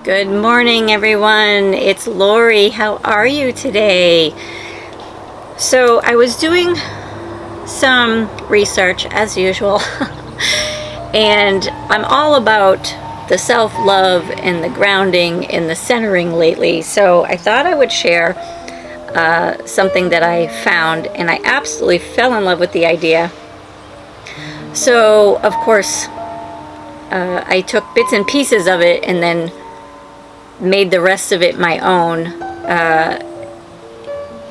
Good morning, everyone. It's Lori. How are you today? So I was doing some research as usual, and I'm all about the self-love and the grounding and the centering lately. So I thought I would share something that I found, and I absolutely fell in love with the idea. So of course, I took bits and pieces of it and then made the rest of it my own,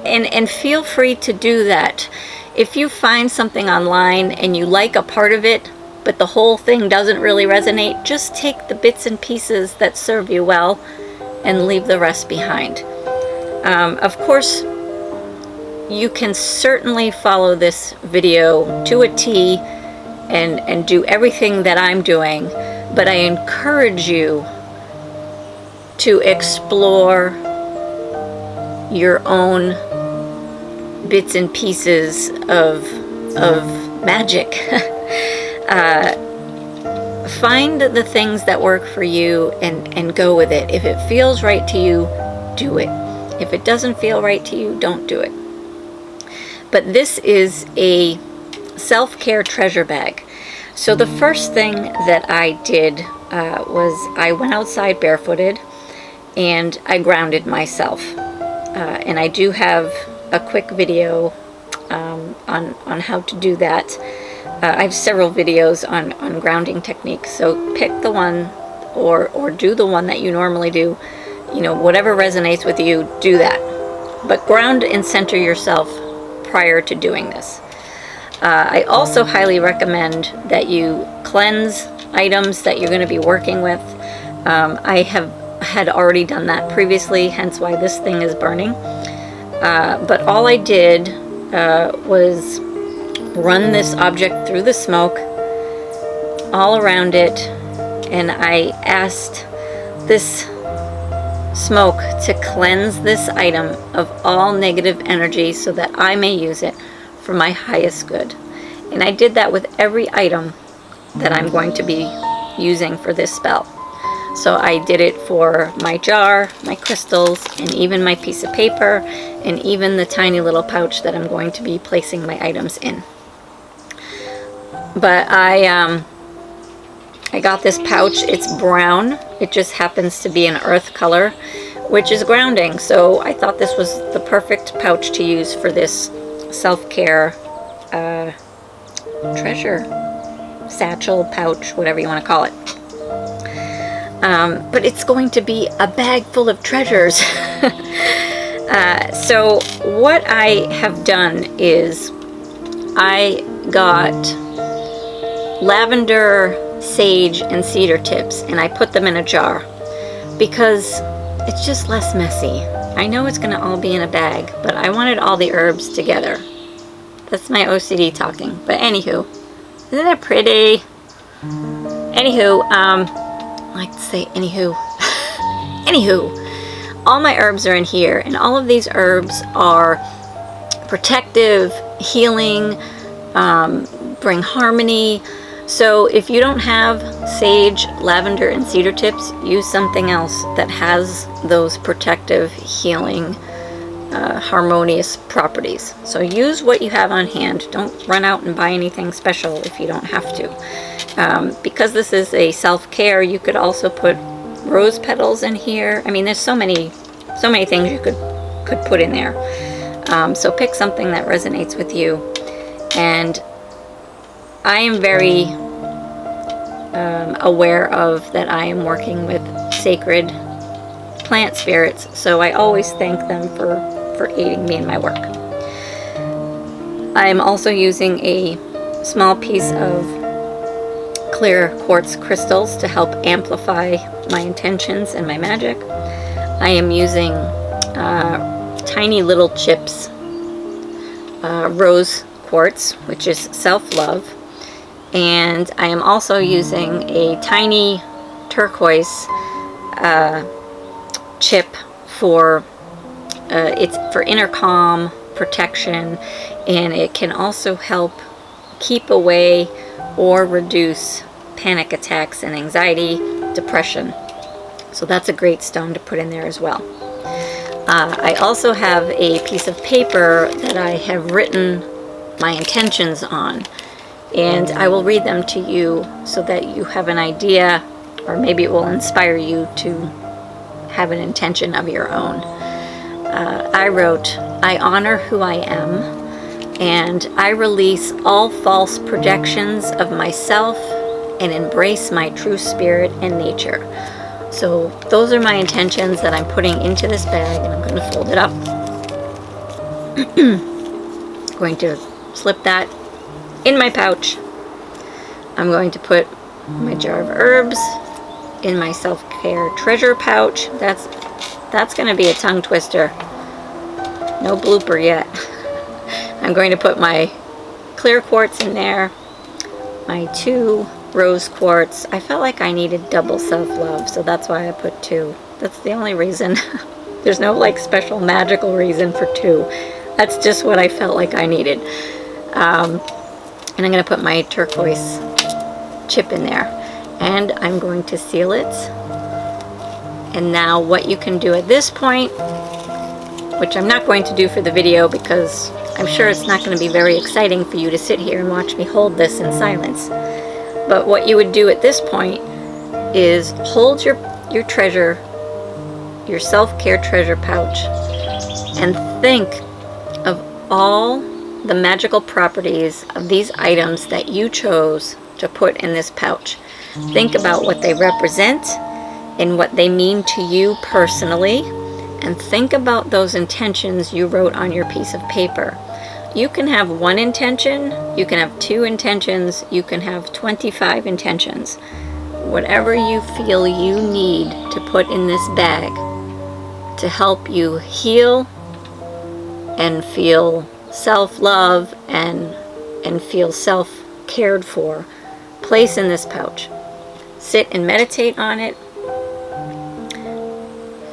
and feel free to do that. If you find something online and you like a part of it but the whole thing doesn't really resonate, just take the bits and pieces that serve you well and leave the rest behind. Of course, you can certainly follow this video to a T and do everything that I'm doing, but I encourage you to explore your own bits and pieces of magic. Find the things that work for you and go with it. If it feels right to you, do it. If it doesn't feel right to you, don't do it. But this is a self-care treasure bag. So the first thing that I did was I went outside barefooted and I grounded myself. And I do have a quick video on how to do that. I have several videos on grounding techniques, so pick the one or do the one that you normally do. You know, whatever resonates with you, do that. But ground and center yourself prior to doing this. I also highly recommend that you cleanse items that you're going to be working with. I had already done that previously, hence why this thing is burning. But all I did was run this object through the smoke all around it, and I asked this smoke to cleanse this item of all negative energy so that I may use it for my highest good. And I did that with every item that I'm going to be using for this spell. So I did it for my jar, my crystals, and even my piece of paper, and even the tiny little pouch that I'm going to be placing my items in. But I got this pouch. It's brown. It just happens to be an earth color, which is grounding. So I thought this was the perfect pouch to use for this self-care treasure satchel, pouch, whatever you want to call it. But it's going to be a bag full of treasures. So what I have done is I got lavender, sage, and cedar tips, and I put them in a jar because it's just less messy. I know it's going to all be in a bag, but I wanted all the herbs together. That's my OCD talking. But anywho, isn't that pretty? Anywho, I like to say anywho. Anywho, all my herbs are in here, and all of these herbs are protective, healing, bring harmony. So if you don't have sage, lavender, and cedar tips, use something else that has those protective, healing, harmonious properties. So use what you have on hand. Don't run out and buy anything special if you don't have to. Because this is a self-care, you could also put rose petals in here. I mean, there's so many things you could put in there. So pick something that resonates with you. And I am very aware of that I am working with sacred plant spirits, so I always thank them for aiding me in my work. I am also using a small piece of clear quartz crystals to help amplify my intentions and my magic. I am using tiny little chips, rose quartz, which is self-love, and I am also using a tiny turquoise chip for it's for inner calm, protection, and it can also help keep away or reduce panic attacks and anxiety, depression. So that's a great stone to put in there as well. I also have a piece of paper that I have written my intentions on, and I will read them to you so that you have an idea, or maybe it will inspire you to have an intention of your own. I wrote, I honor who I am, and I release all false projections of myself and embrace my true spirit and nature. So those are my intentions that I'm putting into this bag, and I'm going to fold it up. Going to slip that in my pouch. I'm going to put my jar of herbs in my self-care treasure pouch. That's going to be a tongue twister. No blooper yet. I'm going to put my clear quartz in there, my 2 rose quartz. I felt like I needed double self-love, so that's why I put 2. That's the only reason. There's no like special magical reason for 2. That's just what I felt like I needed. And I'm going to put my turquoise chip in there, and I'm going to seal it. And now what you can do at this point, which I'm not going to do for the video because I'm sure it's not going to be very exciting for you to sit here and watch me hold this in silence. But what you would do at this point is hold your treasure, your self-care treasure pouch, and think of all the magical properties of these items that you chose to put in this pouch. Think about what they represent and what they mean to you personally, and think about those intentions you wrote on your piece of paper. You can have 1 intention, you can have 2 intentions, you can have 25 intentions. Whatever you feel you need to put in this bag to help you heal and feel self-love and feel self-cared for, place in this pouch. Sit and meditate on it.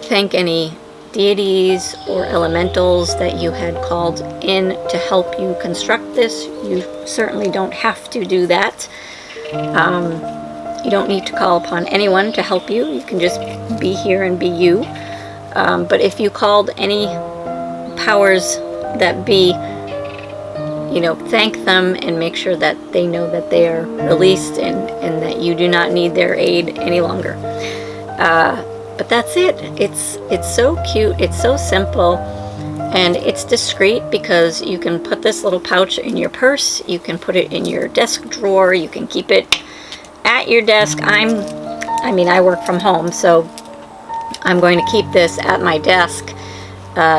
Thank any deities or elementals that you had called in to help you construct this. You certainly don't have to do that. You don't need to call upon anyone to help you. You can just be here and be you. But if you called any powers that be, thank them and make sure that they know that they are released and that you do not need their aid any longer. But that's it. It's so cute. It's so simple. And it's discreet because you can put this little pouch in your purse. You can put it in your desk drawer. You can keep it at your desk. I work from home, so I'm going to keep this at my desk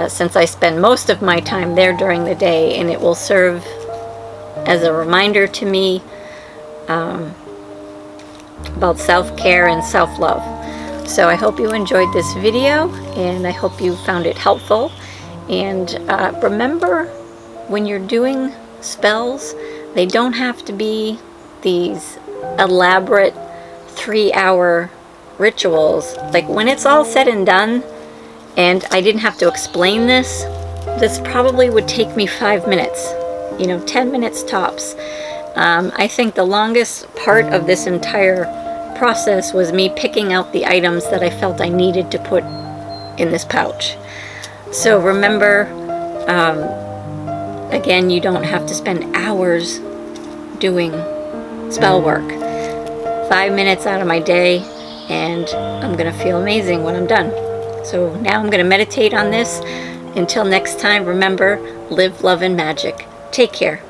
since I spend most of my time there during the day, and it will serve as a reminder to me about self-care and self-love. So I hope you enjoyed this video, and I hope you found it helpful. And remember, when you're doing spells, they don't have to be these elaborate 3-hour rituals. Like, when it's all said and done, and I didn't have to explain this probably would take me 5 minutes, 10 minutes tops. I think the longest part of this entire process was me picking out the items that I felt I needed to put in this pouch. So remember, again, you don't have to spend hours doing spell work. 5 minutes out of my day, and I'm gonna feel amazing when I'm done. So now I'm gonna meditate on this. Until next time, remember, live, love, and magic. Take care.